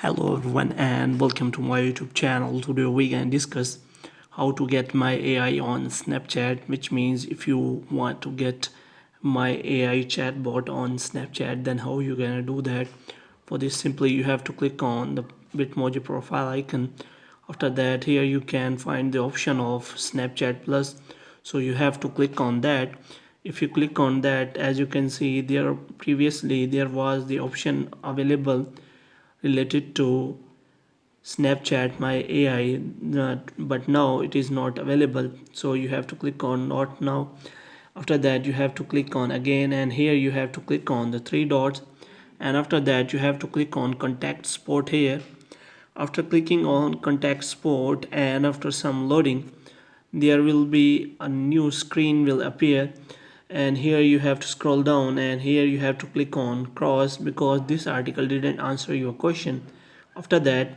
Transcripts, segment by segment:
Hello everyone and welcome to my YouTube channel. Today we can discuss how to get my AI on Snapchat, which means if you want to get my AI chatbot on Snapchat, then how you gonna do that. For this, simply you have to click on the Bitmoji profile icon. After that, here you can find the option of Snapchat Plus, so you have to click on that. If you click on that, as you can see, there was the option available related to Snapchat my AI, but now it is not available, so you have to click on not now. After that, you have to click on again, and here you have to click on the three dots, and after that you have to click on contact support here. After clicking on contact support and after some loading, there will be a new screen will appear, and here you have to scroll down, and here you have to click on cross because this article didn't answer your question. After that,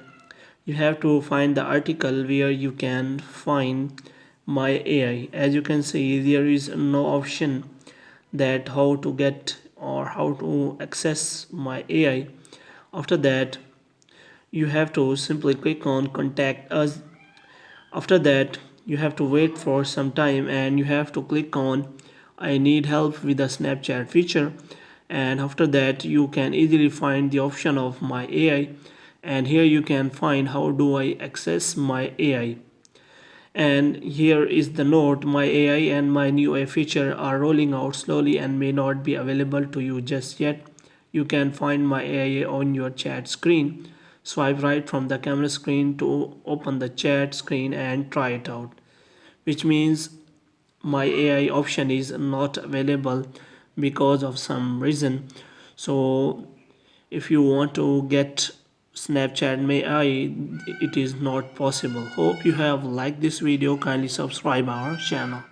you have to find the article where you can find my AI. As you can see, there is no option that how to get or how to access my AI. After that, you have to simply click on contact us. After that, you have to wait for some time, and you have to click on I need help with the Snapchat feature, and after that you can easily find the option of my AI, and here you can find how do I access my AI. And here is the note: my AI and my new AI feature are rolling out slowly and may not be available to you just yet. You can find my AI on your chat screen. Swipe right from the camera screen to open the chat screen and try it out, which means my AI option is not available because of some reason. So if you want to get Snapchat may I, it is not possible. Hope you have liked this video. Kindly subscribe our channel.